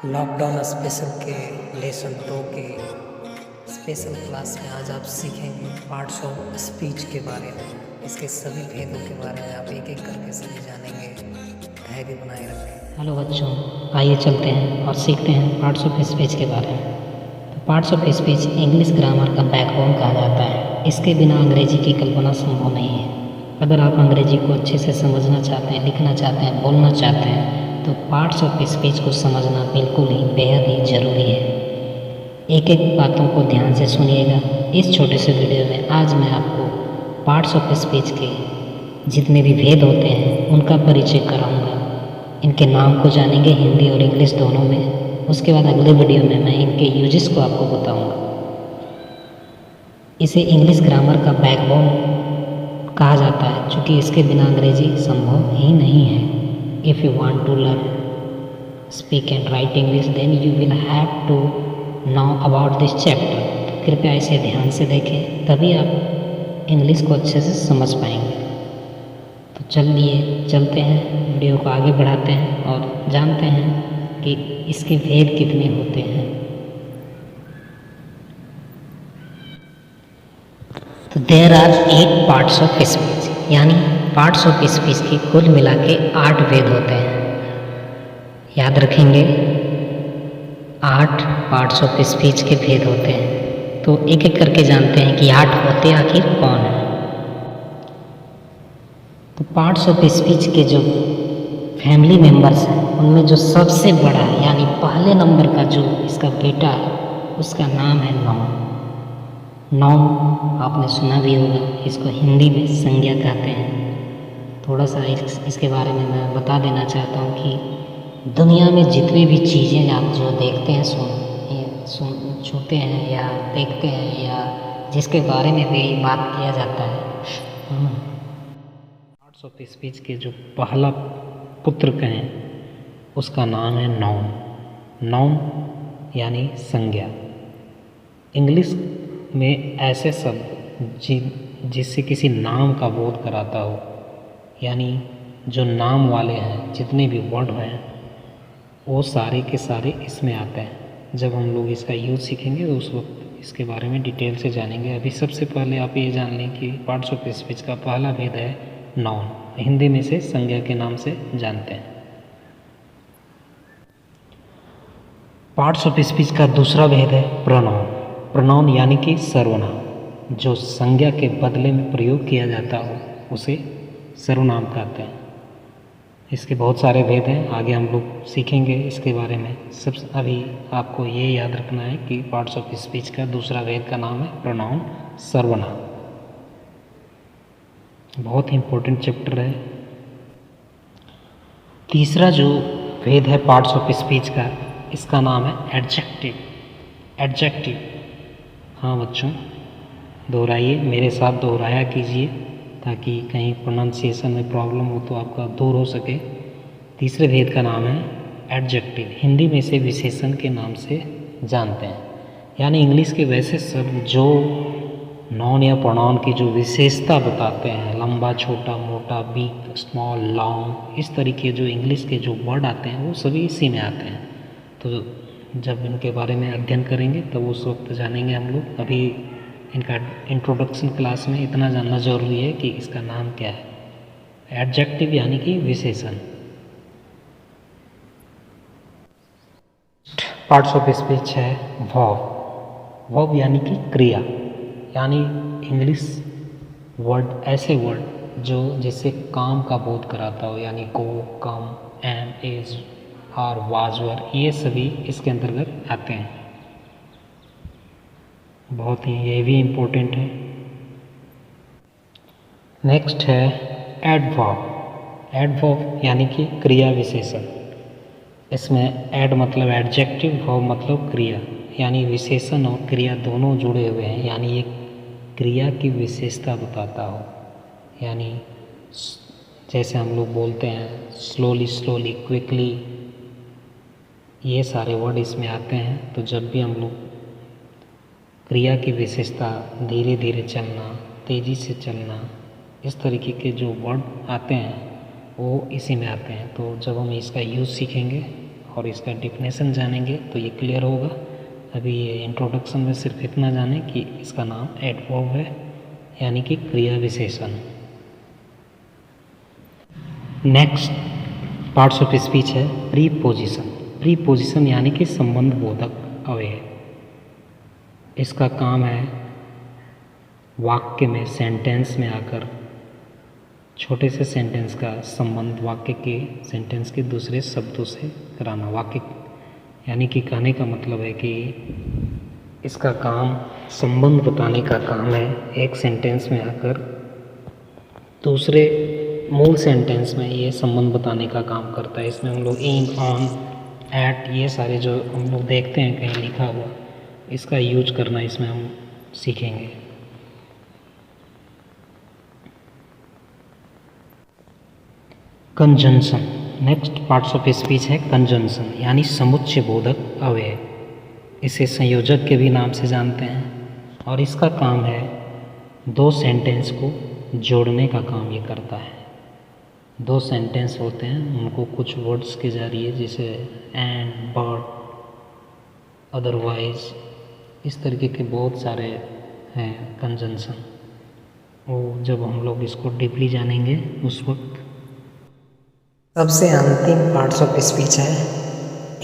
Lockdown special के lesson 2 के special class में आज आप सीखेंगे पार्ट्स ऑफ स्पीच के बारे में। इसके सभी भेदों के बारे में आप एक एक करके सभी जानेंगे। धैर्य बनाए रखें। हेलो बच्चों, आइए चलते हैं और सीखते हैं पार्ट्स ऑफ स्पीच के बारे में। तो parts of speech English grammar का बैकबोन कहा जाता है। इसके बिना अंग्रेजी की कल्पना संभव नहीं है। अगर आप अंग्रेजी को अच्छे से समझना चाहते हैं, लिखना चाहते हैं, बोलना चाहते हैं, तो पार्ट्स ऑफ स्पीच को समझना बिल्कुल ही बेहद ही ज़रूरी है। एक एक बातों को ध्यान से सुनिएगा। इस छोटे से वीडियो में आज मैं आपको पार्ट्स ऑफ स्पीच के जितने भी भेद होते हैं उनका परिचय कराऊंगा। इनके नाम को जानेंगे हिंदी और इंग्लिश दोनों में। उसके बाद अगले वीडियो में मैं इनके यूजेस को आपको बताऊंगा। इसे इंग्लिश ग्रामर का बैकबोन कहा जाता है, क्योंकि इसके बिना अंग्रेजी संभव ही नहीं है। If you want to learn speak and write English then you will have to know about this chapter. कृपया इसे ध्यान से देखें, तभी आप इंग्लिश को अच्छे से समझ पाएंगे। तो चलिए चलते हैं, वीडियो को आगे बढ़ाते हैं और जानते हैं कि इसके भेद कितने होते हैं। तो there are 8 parts of speech, यानी पार्ट्स ऑफ स्पीच की कुल मिला के 8 भेद होते हैं। याद रखेंगे, 8 पार्ट्स ऑफ स्पीच के भेद होते हैं। तो एक एक करके जानते हैं कि 8 होते आखिर कौन है। तो पार्ट्स ऑफ स्पीच के जो फैमिली मेंबर्स हैं उनमें जो सबसे बड़ा है, यानी पहले नंबर का जो इसका बेटा है, उसका नाम है नाउन। नाउन आपने सुना भी होगा, इसको हिंदी में संज्ञा कहते हैं। थोड़ा सा इसके बारे में मैं बता देना चाहता हूँ कि दुनिया में जितनी भी चीज़ें आप जो देखते हैं, छूते हैं या देखते हैं, या जिसके बारे में भी बात किया जाता है, पार्ट्स ऑफ स्पीच के जो पहला पुत्र कहें उसका नाम है नाउन। नाउन यानी संज्ञा। इंग्लिश में ऐसे शब्द जिससे किसी नाम का बोध कराता हो, यानी जो नाम वाले हैं, जितने भी वर्ड हैं वो सारे के सारे इसमें आते हैं। जब हम लोग इसका यूज़ सीखेंगे तो उस वक्त इसके बारे में डिटेल से जानेंगे। अभी सबसे पहले आप ये जान लें कि पार्ट्स ऑफ स्पीच का पहला भेद है नाउन। हिंदी में से संज्ञा के नाम से जानते हैं। पार्ट्स ऑफ स्पीच का दूसरा भेद है प्रोनाउन। प्रोनाउन यानी कि सर्वनाम। जो संज्ञा के बदले में प्रयोग किया जाता हो उसे सर्वनाम कहते हैं। इसके बहुत सारे भेद हैं, आगे हम लोग सीखेंगे इसके बारे में। अभी आपको ये याद रखना है कि पार्ट्स ऑफ स्पीच का दूसरा भेद का नाम है प्रोनाउन, सर्वनाम। बहुत ही इम्पोर्टेंट चैप्टर है। तीसरा जो भेद है पार्ट्स ऑफ स्पीच का, इसका नाम है एडजेक्टिव। एडजेक्टिव, हाँ बच्चों, दोहराइए, मेरे साथ दोहराया कीजिए ताकि कहीं प्रोनाउंसिएशन में प्रॉब्लम हो तो आपका दूर हो सके। तीसरे भेद का नाम है एडजेक्टिव। हिंदी में से विशेषण के नाम से जानते हैं, यानी इंग्लिश के वैसे शब्द जो नाउन या प्रोनाउन की जो विशेषता बताते हैं, लंबा, छोटा, मोटा, बिग, स्मॉल, लॉन्ग, इस तरीके जो इंग्लिश के जो वर्ड आते हैं वो सभी इसी में आते हैं। तो जब इनके बारे में अध्ययन करेंगे तब उस वक्त जानेंगे हम लोग। अभी इनका इंट्रोडक्शन क्लास में इतना जानना ज़रूरी है कि इसका नाम क्या है। एडजेक्टिव यानी कि विशेषण। पार्ट्स ऑफ स्पीच है वर्ब। वर्ब यानी कि क्रिया, यानी इंग्लिश वर्ड, ऐसे वर्ड जो जिससे काम का बोध कराता हो, यानी गो, कम, एम, इज, आर, वाज, वर, ये सभी इसके अंतर्गत आते हैं। बहुत ही ये भी इम्पोर्टेंट है। नेक्स्ट है एडवर्ब। एडवर्ब यानी कि क्रिया विशेषण। इसमें एड मतलब एडजेक्टिव, वर्ब मतलब क्रिया, यानी विशेषण और क्रिया दोनों जुड़े हुए हैं, यानी एक क्रिया की विशेषता बताता हो। यानी जैसे हम लोग बोलते हैं स्लोली, स्लोली, क्विकली, ये सारे वर्ड इसमें आते हैं। तो जब भी हम लोग क्रिया की विशेषता, धीरे धीरे चलना, तेज़ी से चलना, इस तरीके के जो वर्ड आते हैं वो इसी में आते हैं। तो जब हम इसका यूज़ सीखेंगे और इसका डिफिनेशन जानेंगे तो ये क्लियर होगा। अभी ये इंट्रोडक्शन में सिर्फ इतना जाने कि इसका नाम एडवर्ब है, यानी कि क्रिया विशेषण। नेक्स्ट पार्ट्स ऑफ स्पीच है प्रीपोजिशन। प्रीपोजिशन यानी कि संबंध बोधक अव्यय। इसका काम है वाक्य में, सेंटेंस में आकर छोटे से सेंटेंस का संबंध वाक्य के, सेंटेंस के दूसरे शब्दों से कराना। वाक्य यानी कि कहने का मतलब है कि इसका काम संबंध बताने का काम है। एक सेंटेंस में आकर दूसरे मूल सेंटेंस में ये संबंध बताने का काम करता है। इसमें हम लोग इन, ऑन, एट, ये सारे जो हम लोग देखते हैं कहीं लिखा हुआ, इसका यूज करना इसमें हम सीखेंगे। Conjunction. Next parts of speech है कंजंक्शन, यानी समुच्चय बोधक अव्यय। इसे संयोजक के भी नाम से जानते हैं और इसका काम है दो सेंटेंस को जोड़ने का काम ये करता है। दो सेंटेंस होते हैं, उनको कुछ वर्ड्स के जरिए, जैसे एंड, बट, अदरवाइज, इस तरीके के बहुत सारे हैं कंजंक्शन। वो जब हम लोग इसको डीपली जानेंगे उस वक्त। सबसे अंतिम पार्ट्स ऑफ स्पीच है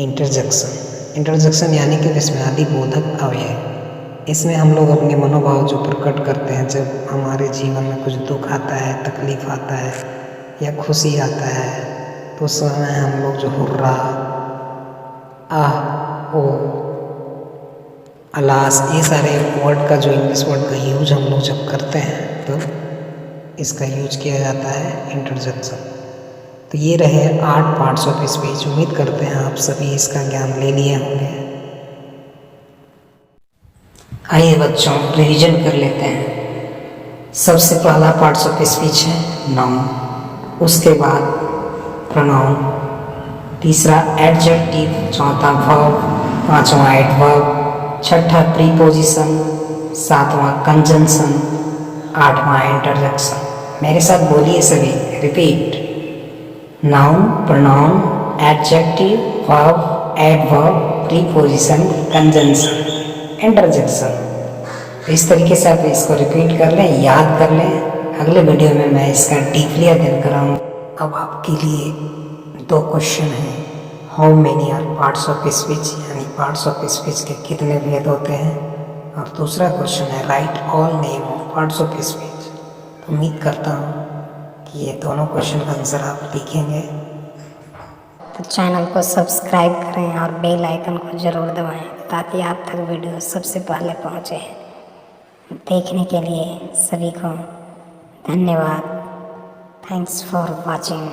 इंटरजेक्शन। इंटरजेक्शन यानी कि विस्मयादि बोधक अव्यय। इसमें हम लोग अपने मनोभाव जो प्रकट करते हैं, जब हमारे जीवन में कुछ दुख आता है, तकलीफ आता है या खुशी आता है, तो उस समय हम लोग जो हुर्रा, आह, ओ, अलास, ये सारे वर्ड का जो इंग्लिश वर्ड का यूज हम लोग जब करते हैं तो इसका यूज किया जाता है इंटरजेक्शन। तो ये रहे 8 पार्ट्स ऑफ स्पीच। उम्मीद करते हैं आप सभी इसका ज्ञान ले लिए होंगे। आइए बच्चों रिवीजन कर लेते हैं। सबसे पहला पार्ट्स ऑफ स्पीच है नाउन, उसके बाद प्रोनाउन, तीसरा एडजेक्टिव, चौथा वर्ब, पांचवा एडवर्ब, छठा प्रीपोजिशन, सातवां कंजंक्शन, आठवां इंटरजेक्शन। मेरे साथ बोलिए सभी, repeat. Noun, pronoun, adjective, verb, adverb, preposition, conjunction, interjection. इस तरीके से आप इसको रिपीट कर लें, याद कर लें। अगले वीडियो में मैं इसका डीपली अध्ययन कराऊंगा। अब आपके लिए 2 क्वेश्चन हैं। How many are parts of speech, यानी पार्ट्स ऑफ स्पीच के कितने भेद होते हैं, और दूसरा क्वेश्चन है write all name of parts of speech. तो उम्मीद करता हूँ कि ये दोनों क्वेश्चन का आंसर आप लिखेंगे। तो चैनल को सब्सक्राइब करें और बेल आइकन को ज़रूर दबाएं ताकि आप तक वीडियो सबसे पहले पहुंचे। देखने के लिए सभी को धन्यवाद। Thanks for watching.